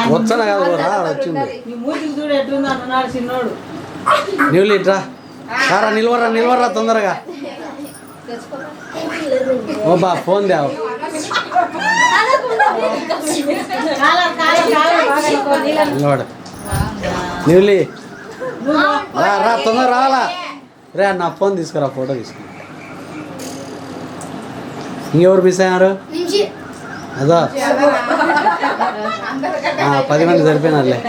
వచ్చాను కదా రా వచ్చింది నువ్వు ఇట్రా రారా నిలవరా తొందరగా ఓ బా ఫోన్ దేవు నిలబడు నువ్వులి రా తొందర రావాలా రే నా ఫోన్ తీసుకురా ఫోటో తీసుకురా ఇంకెవరు మిస్ అయ్యారు అదో 10 మంది సరిపోయినారులే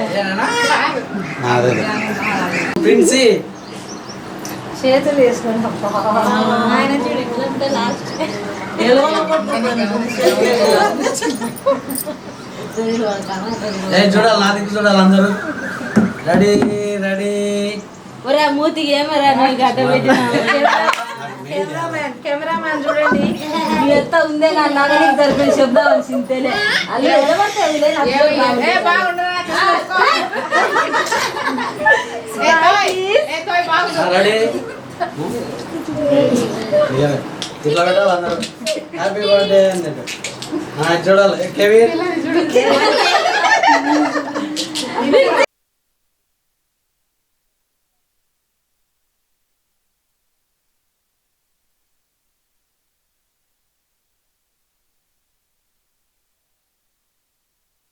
అదే ప్రిన్సీ చేతులు వేసుకోండి చూడాలి నా దిక్కు చూడాలి అందరూ రెడీ రెడీ ఒరే మూతికి ఏమరా గడ్డ పెట్టిన కెమెరామ్యాన్ చూడండి ఎంత ఉందే నాకు సరిపోయి చెప్దామని చింతేలే అలా రెడీ ఇట్లా పెట్టాలి అందరూ హ్యాపీ బర్త్డే అని చూడాలి కెవిన్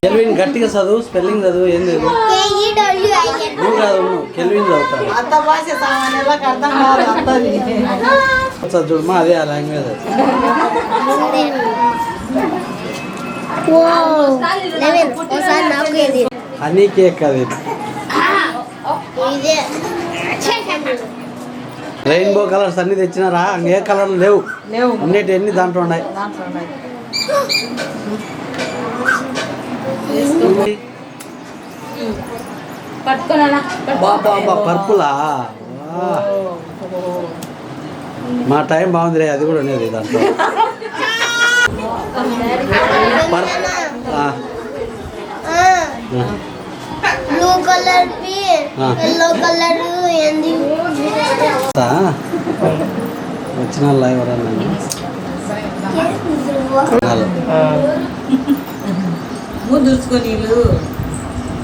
కెల్విన్ గట్టిగా చదువు స్పెల్లింగ్ చదువు ఏం లేదు నువ్వు కాదు కెల్విన్ చదువుతాడు చూడమా అదే ఆ లాంగ్వేజ్ హనీ కేక్ అది రెయిన్బో కలర్స్ అన్ని తెచ్చినారా ఏ కలర్లు లేవు అన్నిటి ఎన్ని దాంట్లో ఉన్నాయి పర్పులా మా టైం బాగుంది రే అది కూడా అనేది దాంట్లో బ్లూ కలర్ ఎల్లో కలర్ వచ్చిన ఎవరన్నా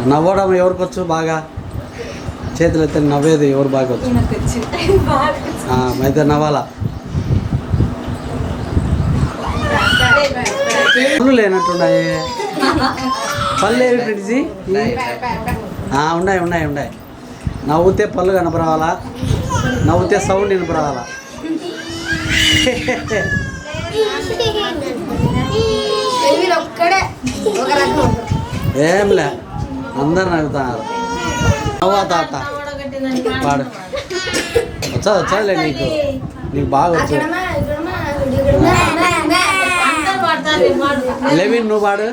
నవ్వడం ఎవరికి వచ్చు బాగా చేతులు ఎత్తే నవ్వేది ఎవరు బాగా వచ్చు అయితే నవ్వాలా పళ్ళు లేనట్టున్నాయి పళ్ళు ఏవి ఫ్రిడ్జి ఉన్నాయి ఉన్నాయి ఉన్నాయి నవ్వుతే పళ్ళు కనపరావాలా నవ్వుతే సౌండ్ వినపరావాలా ఏంలే అందరు నవ్వుతున్నారు నవ్వా తాత పాడు వచ్చాదులే నీకు బాగా వచ్చు లెవిన్ నువ్వు పాడు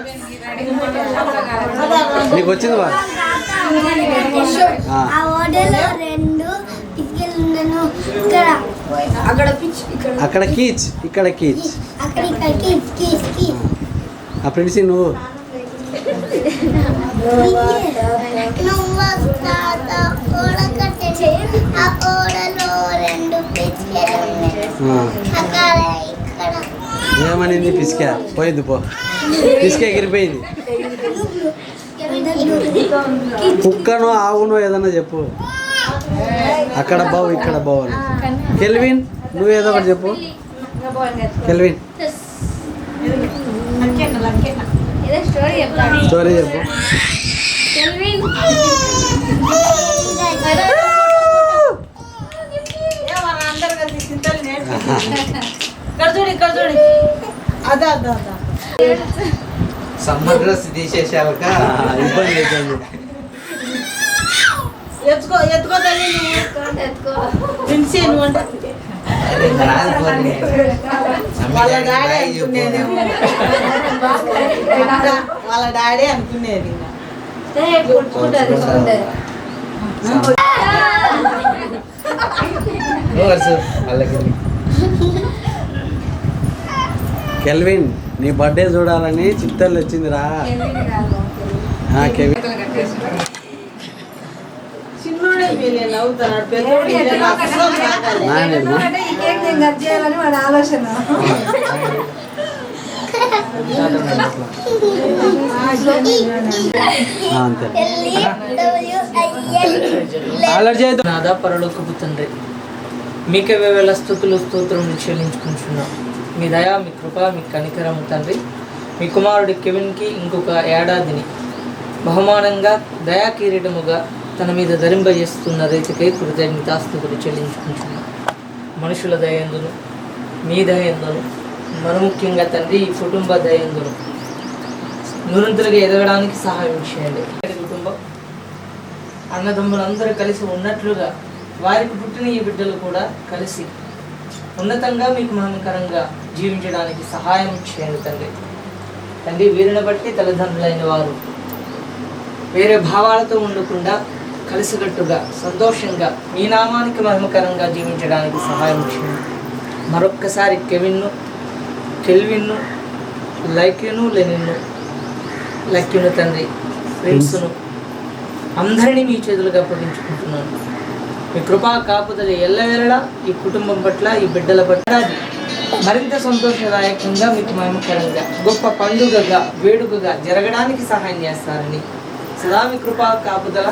నీకు వచ్చింది వాడు అక్కడ కీచ్ ఇక్కడ కీచ్ ఆ ప్రిన్సీ నువ్వు ఏమనింది పిసికా పోయింది పో పిసిక ఎగిరిపోయింది కుక్కనో ఆవునో ఏదన్నా చెప్పు అక్కడ బావు ఇక్కడ బావు అని కెల్విన్ నువ్వు ఏదో ఒకటి చెప్పు కెల్విన్ స్టోరీ చెప్పు ఇక్కడ చూడు అదా అదా అదా సమ్మర్ డ్రెస్ తీసేసాక ఇబ్బంది అవుతుంది ఎత్తుకో తల్లి నువ్వు వాళ్ళ డాడీ అనుకునేది వాళ్ళ డాడీ అనుకునేది కెల్విన్ నీ బర్త్డే చూడాలని చిత్తర్లు వచ్చిందిరా కెవిన్ చిన్నోడే ఈ కేక్ నేను కట్ చేయాలని వాడి ఆలోచన. అంతే అలర్ట్ చేయొద్దు. నాదా పరలోకపు తండ్రి, మీకే వేవేల స్తుతులు స్తోత్రం చెల్లించుకుంటున్నాం. మీ దయ, మీ కృప, మీ కనికరం తండ్రి. మీ కుమారుడి కెవిన్కి ఇంకొక ఏడాదిని బహుమానంగా దయా కిరీటముగా తన మీద ధరింపజేస్తున్న రీతికై కృతజ్ఞతాస్తుతులు చెల్లించుకుంటున్నాం. మనుషుల దయందును, మీ దయందును, మరి ముఖ్యంగా తండ్రి ఈ కుటుంబ దయందును నిరంతరంగా ఎదగడానికి సహాయం చేయండి. కుటుంబం అన్నదమ్ములందరూ కలిసి ఉన్నట్లుగా వారికి పుట్టిన ఈ బిడ్డలు కూడా కలిసి ఉన్నతంగా మీకు మహిమకరంగా జీవించడానికి సహాయం చేయండి తండ్రి. తండ్రి వీరిని బట్టి తల్లిదండ్రులైన వారు వేరే భావాలతో ఉండకుండా కలిసికట్టుగా సంతోషంగా మీ నామానికి మహిమకరంగా జీవించడానికి సహాయం చేయండి. మరొక్కసారి కెల్విన్ను లైక్యును లెనిన్ను లక్యును తండ్రి ప్రిన్స్ను అందరినీ మీ చేతులుగా అప్పగించుకుంటున్నాను. మీ కృపా కాపుదల ఎల్లవేళలా ఈ కుటుంబం పట్ల, ఈ బిడ్డల పట్ల మరింత సంతోషదాయకంగా మీకు మహిమకరంగా గొప్ప పండుగగా వేడుకగా జరగడానికి సహాయం చేస్తారని సదా మీ కృపా కాపుదల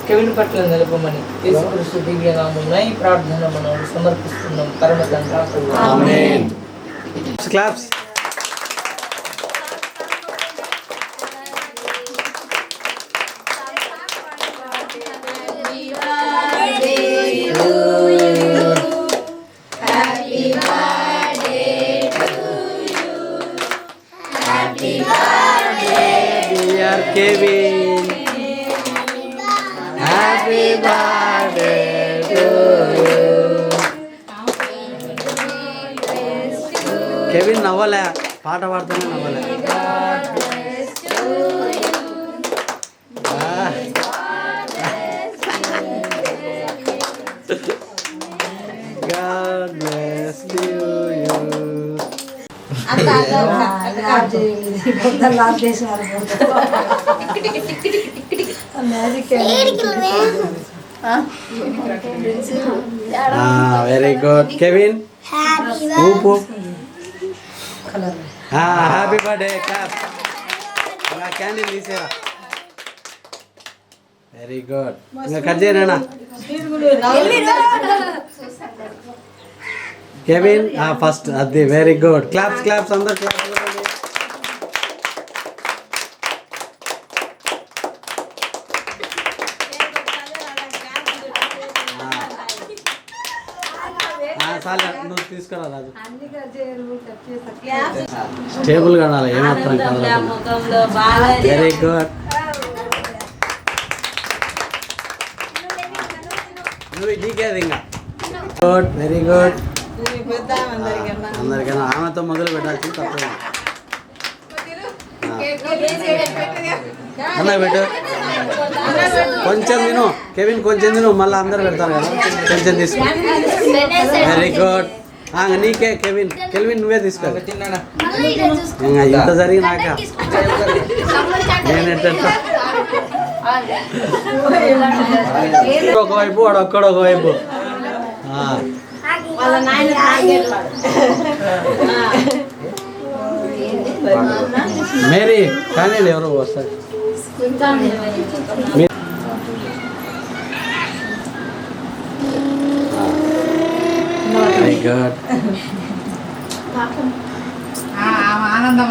కెవిన్ పట్ల నిలపమని యేసుక్రీస్తు దివ్య నామమున ఈ ప్రార్థన మనం సమర్పిస్తున్నాం. పరమ తండ్రి amen. Claps. Dear Kevin, happy birthday to you. Kevin నవ్వలే, పాట పాడుతూనే నవ్వలే. God bless you. Very good Kevin. Happy birthday clap. Candle తీసేవా. Very good. ఇంకా కట్ చేయనా కెవిన్? ఫస్ట్ అది. Very good. క్లాప్స్ క్లాప్స్ అందరు క్లాప్స్. చాలా నువ్వు తీసుకురా రాజు. స్టేబుల్ కడాలి, ఏమాత్రం కదలదు. Very good. నువ్వు నీకేది ఇంకా గుడ్. Very good. అందరికైనా ఆమెతో మొదలు పెట్టాల్సింది తప్పదు. అన్న పెట్టు, కొంచెం తిను కెవిన్, కొంచెం తిను, మళ్ళీ అందరు పెడతారు కదా, కొంచెం తీసుకో. Very good. నీకే కెవిన్ నువ్వే తీసుకో. ఇంత జరిగినాక నేను ఒకవైపు వాడు ఒక్కడు ఒకవైపు. మేరీ కానీ ఎవరో వస్తారు. Very good. ఆనందం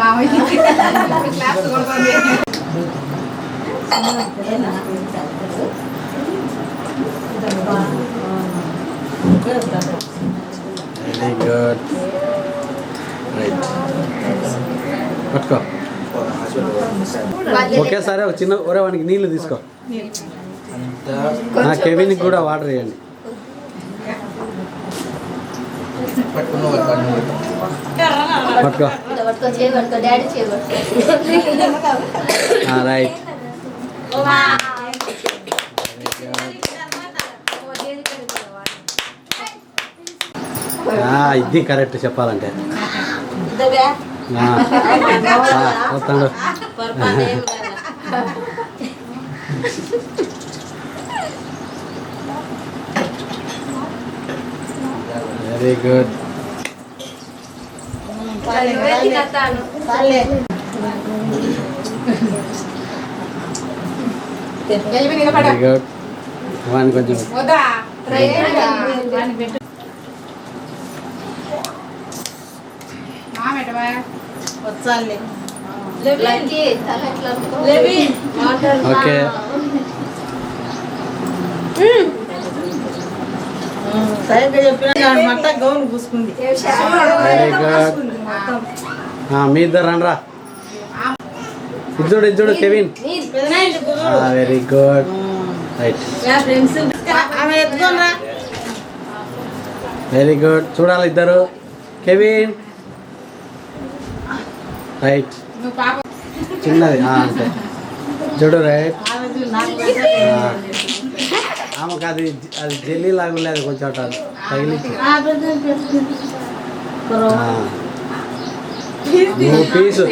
వెరీ గుడ్. రైట్ పట్టుకో. ఒకేసారి ఒక చిన్న వానికి నీళ్ళు తీసుకో. నా కెవిన్కి కూడా వాటర్ వేయండి. పట్టుకో. రైట్. ఇది కరెక్ట్ చెప్పాలంటే. వస్తాడు. Very good. Very good. వాడిని కొంచెం ఓకే. Very good. మీ ఇద్దరు రండ్రా. ఇద్దరు Kevin. Very good. Right. Very good. చూడాలి ఇద్దరు. Kevin right. చిన్నది అంతే చూడు. రైట్. ఆమెకు అది జెల్లీ లాగా లేదు, కొంచెం అట్లా తగిలించి పీసు